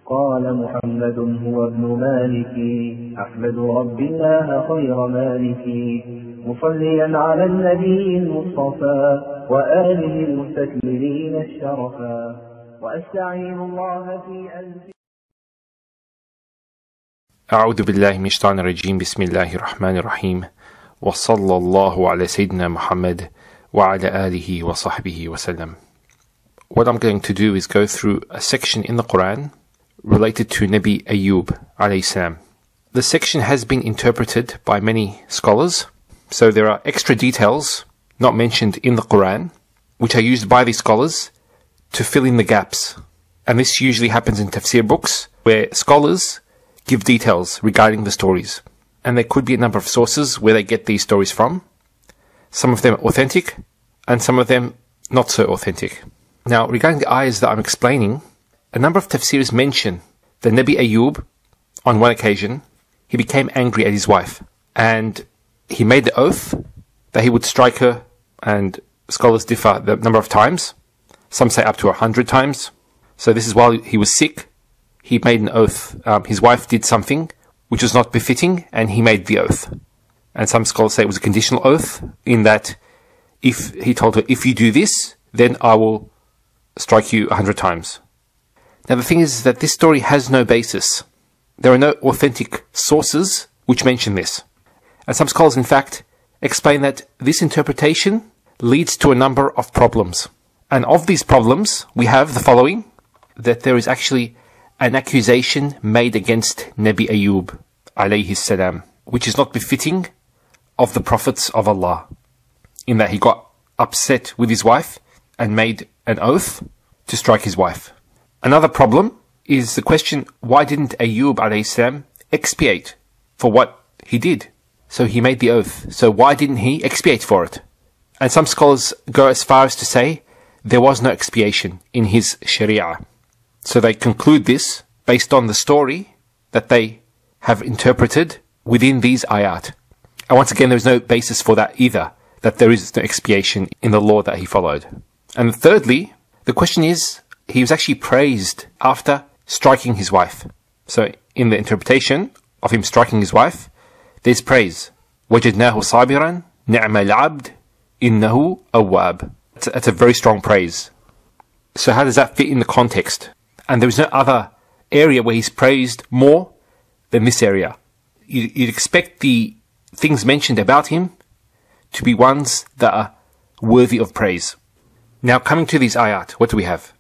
قال محمد هو ابن مالك أحمد رب الله خير مالك مصليا على النبي المصطفى وآله المستكملين الشرفا وأستعين الله في ألف. أعوذ بالله من الشيطان الرجيم بسم الله الرحمن الرحيم وصلى الله على سيدنا محمد وعلى آله وصحبه وسلم. What I'm going to do is go through a section in the Quran related to Nabi Ayub alayhi salam. The section has been interpreted by many scholars, so there are extra details not mentioned in the Quran which are used by these scholars to fill in the gaps. And this usually happens in tafsir books where scholars give details regarding the stories. And there could be a number of sources where they get these stories from. Some of them authentic and some of them not so authentic. Now, regarding the ayahs that I'm explaining, a number of tafsirs mention that Nabi Ayub, on one occasion, he became angry at his wife and he made the oath that he would strike her, and scholars differ the number of times. Some say up to 100 times. So this is while he was sick. He made an oath. His wife did something which was not befitting, and he made the oath. And some scholars say it was a conditional oath, in that if he told her, if you do this, then I will strike you 100 times. Now the thing is that this story has no basis. There are no authentic sources which mention this. And some scholars, in fact, explain that this interpretation leads to a number of problems. And of these problems, we have the following: that there is actually an accusation made against Nabi Ayub alayhi salam, which is not befitting of the prophets of Allah, in that he got upset with his wife and made an oath to strike his wife. Another problem is the question, why didn't Ayub alayhi salam expiate for what he did? So he made the oath, so why didn't he expiate for it? And some scholars go as far as to say there was no expiation in his sharia. So they conclude this based on the story that they have interpreted within these ayat. And once again, there is no basis for that either, that there is no expiation in the law that he followed. And thirdly, the question is, he was actually praised after striking his wife. So in the interpretation of him striking his wife, there's praise. وَجَدْنَاهُ صَابِرًا نِعْمَ الْعَبْدِ إِنَّهُ أَوَّابٌ. That's a very strong praise. So how does that fit in the context? And there is no other area where he's praised more than this area. You'd expect the things mentioned about him to be ones that are worthy of praise. Now, coming to these ayat, what do we have?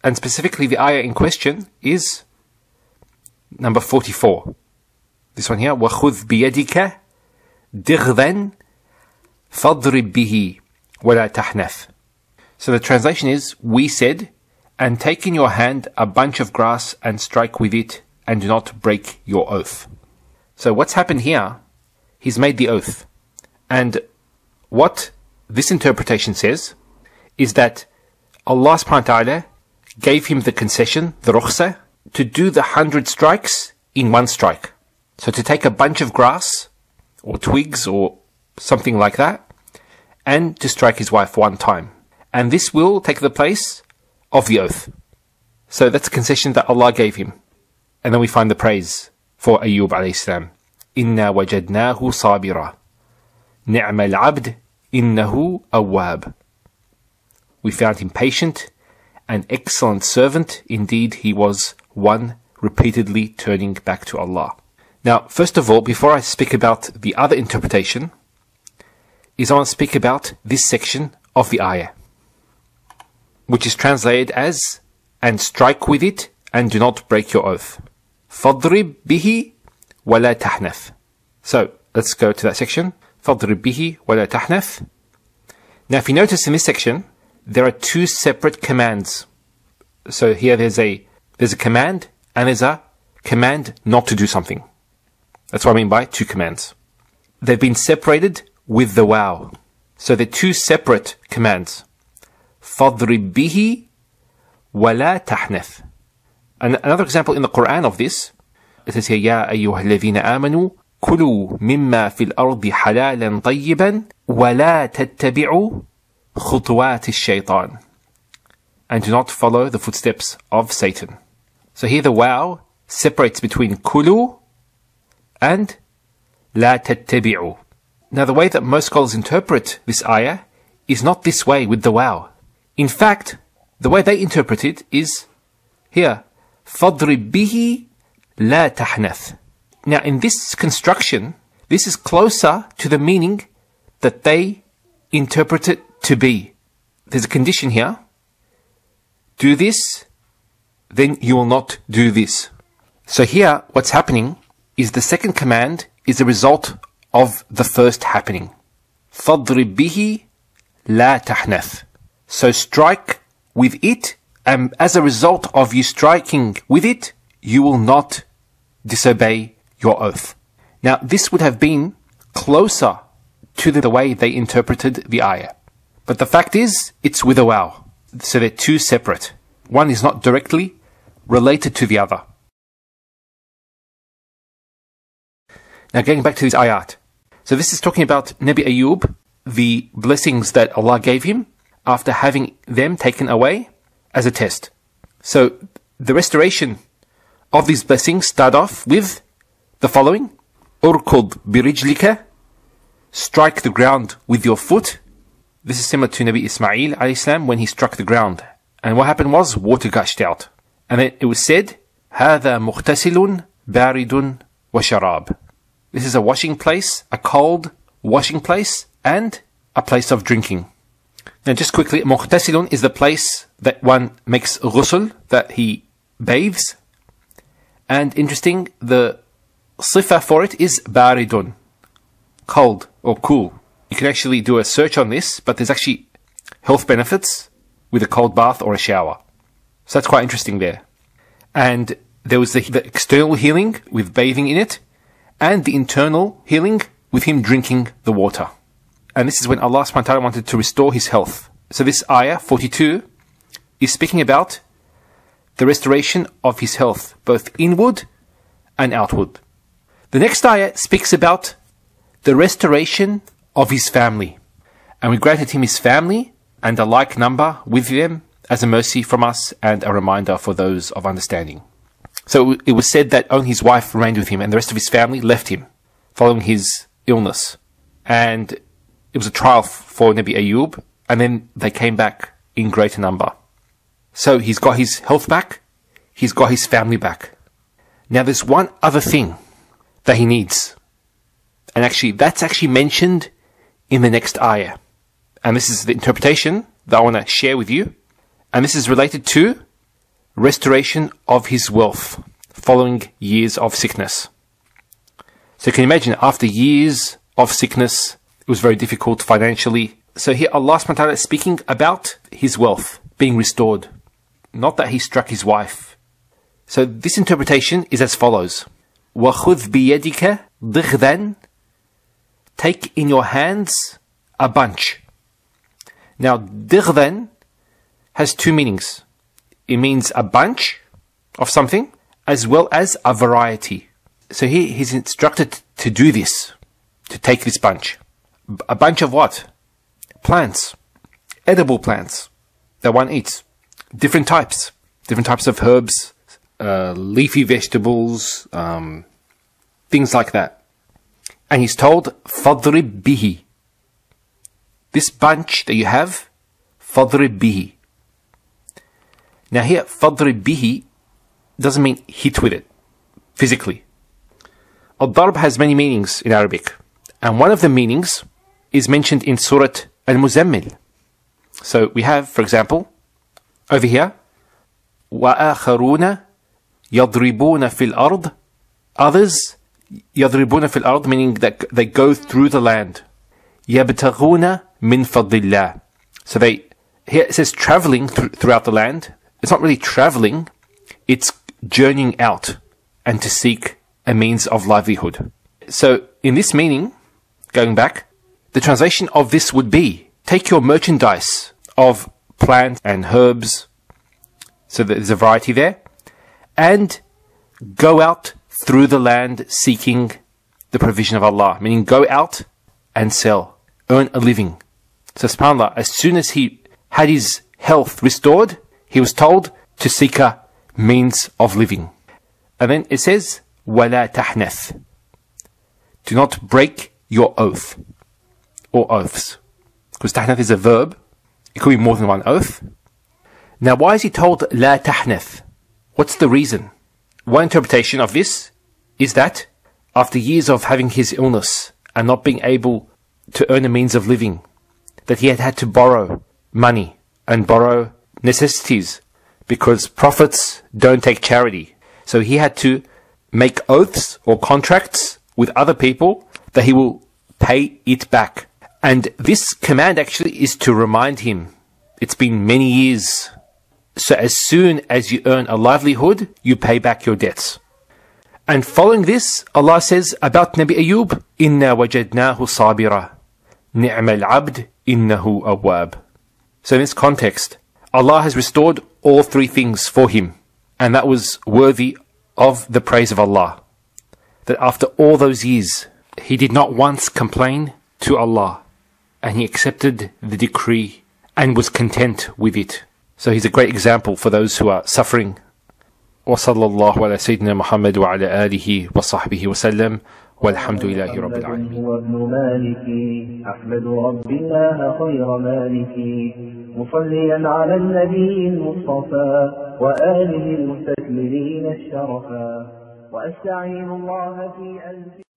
And specifically, the ayah in question is number 44. This one here, وَخُذْ بِيَدِكَ دِغْذًا فَاضْرِبْ بِهِ وَلَا تَحْنَثْ. So the translation is, we said, and take in your hand a bunch of grass and strike with it, and do not break your oath. So what's happened here, he's made the oath. And what this interpretation says is that Allah subhanahu wa ta'ala gave him the concession, the rukhsah, to do the 100 strikes in one strike. So to take a bunch of grass, or twigs, or something like that, and to strike his wife one time. And this will take the place of the oath. So that's a concession that Allah gave him. And then we find the praise for Ayub alayhi salam. إِنَّا وَجَدْنَاهُ صَابِرًا نِعْمَ الْعَبْدِ إِنَّهُ أَوَّابٌ. We found him patient, an excellent servant. Indeed, he was one repeatedly turning back to Allah. Now, first of all, before I speak about the other interpretation, I want to speak about this section of the ayah, which is translated as, and strike with it, and do not break your oath. فَاضْرِبْ بِهِ وَلَا تَحْنَثْ. So, let's go to that section. فَاضْرِبْ بِهِ وَلَا تَحْنَثْ. Now, if you notice in this section, there are two separate commands. So here there's a command, and there's a command not to do something. That's what I mean by two commands. They've been separated with the waw. So they're two separate commands. فَاضْرِبْ بِهِ وَلَا تَحْنَثْ. And another example in the Quran of this, it says here, يَا أَيُّهَا الَّذِينَ آمَنُوا كُلُوا مِمَّا فِي الْأَرْضِ حَلَالًا طَيِّبًا وَلَا تَتَّبِعُوا خُطُوَاتِ الشَّيْطَانِ. And do not follow the footsteps of Satan. So here the waw separates between kulu and la tattabi'u. Now the way that most scholars interpret this ayah is not this way with the waw. In fact, the way they interpret it is here, فَضْرِبْ بِهِ لَا تَحْنَثْ. Now in this construction, this is closer to the meaning that they interpret it to be. There's a condition here. Do this, then you will not do this. So here, what's happening is the second command is a result of the first happening. فَضْرِبْ بِهِ لَا تَحْنَثْ. So strike with it, and as a result of you striking with it, you will not disobey your oath. Now, this would have been closer to the way they interpreted the ayah. But the fact is, it's with a waw. So they're two separate. One is not directly related to the other. Now getting back to these ayat. So this is talking about Nabi Ayub, the blessings that Allah gave him after having them taken away as a test. So the restoration of these blessings start off with the following. Urkud birijlika. Strike the ground with your foot. This is similar to Nabi Ismail alayhi salam when he struck the ground. And what happened was water gushed out. And then it was said, هذا مغتسل بارد وشراب. This is a washing place, a cold washing place, and a place of drinking. Now just quickly, mughtasilun is the place that one makes ghusl, that he bathes. And interesting, the sifa for it is baridun, cold or cool. You can actually do a search on this, but there's actually health benefits with a cold bath or a shower. So that's quite interesting there. And there was the external healing with bathing in it, and the internal healing with him drinking the water. And this is when Allah subhanahu wa ta'ala wanted to restore his health. So this ayah, 42, is speaking about the restoration of his health, both inward and outward. The next ayah speaks about the restoration of his family. And we granted him his family and a like number with them as a mercy from us and a reminder for those of understanding. So it was said that only his wife remained with him and the rest of his family left him following his illness. And it was a trial for Nabi Ayub, and then they came back in greater number. So he's got his health back, he's got his family back. Now there's one other thing that he needs. And actually, that's actually mentioned in the next ayah. And this is the interpretation that I want to share with you. And this is related to restoration of his wealth following years of sickness. So you can imagine, after years of sickness, it was very difficult financially. So here Allah subhanahu wa ta'ala is speaking about his wealth being restored, not that he struck his wife. So this interpretation is as follows. وَخُذْ بِيَدِكَ ضِغْذًا. Take in your hands a bunch. Now, ضِغْذًا has two meanings. It means a bunch of something, as well as a variety. So here he's instructed to do this, to take this bunch. A bunch of what? Plants. Edible plants that one eats. Different types of herbs, leafy vegetables, things like that. And he's told, فَضْرِبْ بِهِ. This bunch that you have, فَضْرِبْ بِهِ. Now here, فَضْرِبْ بِهِ doesn't mean hit with it, physically. Al-darb has many meanings in Arabic. And one of the meanings is mentioned in Surat Al-Muzammil. So we have, for example, over here, وَآخَرُونَ يَضْرِبُونَ فِي الْأَرْضِ. Others, يَضْرِبُونَ فِي الْأَرْضِ, meaning that they go through the land. يَبْتَغُونَ مِنْ فَضْلِ اللَّهِ. So here it says traveling throughout the land. It's not really traveling, it's journeying out and to seek a means of livelihood. So in this meaning, going back, the translation of this would be, take your merchandise of plants and herbs, so there's a variety there, and go out through the land seeking the provision of Allah, meaning go out and sell, earn a living. So subhanAllah, as soon as he had his health restored, he was told to seek a means of living. And then it says, وَلَا تَحْنَثْ. Do not break your oath, or oaths. Because tahnath is a verb. It could be more than one oath. Now, why is he told لَا تَحْنَثْ? What's the reason? One interpretation of this is that after years of having his illness and not being able to earn a means of living, that he had to borrow money and borrow necessities, because prophets don't take charity. So he had to make oaths or contracts with other people that he will pay it back. And this command actually is to remind him, it's been many years. So as soon as you earn a livelihood, you pay back your debts. And following this, Allah says about Nabi Ayub, إِنَّا وَجَدْنَاهُ صَابِرًا نِعْمَ الْعَبْدِ إِنَّهُ أَوَّابٌ. So in this context, Allah has restored all three things for him. And that was worthy of the praise of Allah. That after all those years, he did not once complain to Allah. And he accepted the decree and was content with it. So he's a great example for those who are suffering. وصلى الله على سيدنا محمد وعلى آله وصحبه وسلم والحمد لله رب العالمين. هو ابن مالك أحمد رب الله خير مالك مصليا على النبي المصطفى وآله المستكملين الشرفا وأستعين الله في ألف